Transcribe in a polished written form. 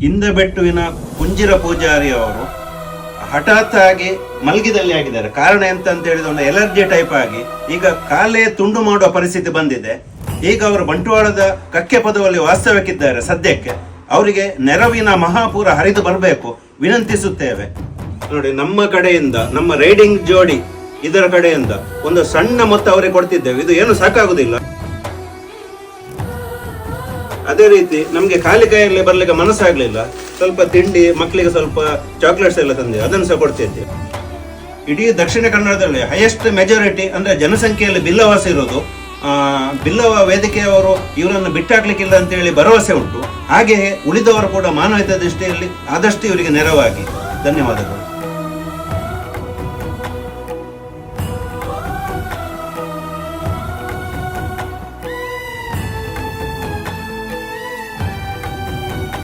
ಇಂದಬೆಟ್ಟುವಿನ ಕುಂಜಿರ ಪೂಜಾರಿ ಅವರು ಹಠಾತ್ ಆಗಿ ಮಲಗಿದಲ್ಲಿ ಆಗಿದ್ದಾರೆ. ಕಾರಣ ಎಂತ ಅಂತ ಹೇಳಿದ್ರೆ ಒಂದು ಎಲರ್ಜಿ ಟೈಪ್ ಆಗಿ ಈಗ ಕಾಲೇ ತುಂಡು ಮಾಡುವ ಪರಿಸ್ಥಿತಿ ಬಂದಿದೆ. ಈಗ ಅವರು ಬಂಟ್ವಾಳದ ಕಕ್ಕೆ ಪದದಲ್ಲಿ ವಾಸ್ತವ್ಯಕ್ಕಿದ್ದಾರೆ ಸದ್ಯಕ್ಕೆ. ಅವರಿಗೆ ನೆರವಿನ ಮಹಾಪೂರ ಹರಿದು ಬರಬೇಕು ವಿನಂತಿಸುತ್ತೇವೆ. ನೋಡಿ, ನಮ್ಮ ಕಡೆಯಿಂದ ನಮ್ಮ ರೈಡಿಂಗ್ ಜೋಡಿ ಇದರ ಕಡೆಯಿಂದ ಒಂದು ಸಣ್ಣ ಮೊತ್ತ ಅವರಿಗೆ ಕೊಡ್ತಿದ್ದೇವೆ. ಇದು ಏನು ಸಾಕಾಗುದಿಲ್ಲ. ಅದೇ ರೀತಿ ನಮ್ಗೆ ಖಾಲಿ ಕೈಯಲ್ಲಿ ಬರ್ಲಿಕ್ಕೆ ಮನಸ್ಸಾಗ್ಲಿಲ್ಲ. ಸ್ವಲ್ಪ ತಿಂಡಿ, ಮಕ್ಕಳಿಗೆ ಸ್ವಲ್ಪ ಚಾಕ್ಲೇಟ್ಸ್ ಎಲ್ಲ ತಂದೆ, ಅದನ್ನು ಸಹ ಕೊಡ್ತಿದ್ದೆ. ಇಡೀ ದಕ್ಷಿಣ ಕನ್ನಡದಲ್ಲಿ ಹೈಯೆಸ್ಟ್ ಮೆಜಾರಿಟಿ ಅಂದ್ರೆ ಜನಸಂಖ್ಯೆಯಲ್ಲಿ ಬಿಲ್ಲವಾಸ ಇರೋದು. ಬಿಲ್ಲವ ವೇದಿಕೆಯವರು ಇವರನ್ನು ಬಿಟ್ಟಾಕ್ಲಿಕ್ಕಿಲ್ಲ ಅಂತ ಹೇಳಿ ಭರವಸೆ ಉಂಟು. ಹಾಗೆಯೇ ಉಳಿದವರು ಕೂಡ ಮಾನವೀಯತೆ ದೃಷ್ಟಿಯಲ್ಲಿ ಆದಷ್ಟು ಇವರಿಗೆ ನೆರವಾಗಿ. ಧನ್ಯವಾದಗಳು.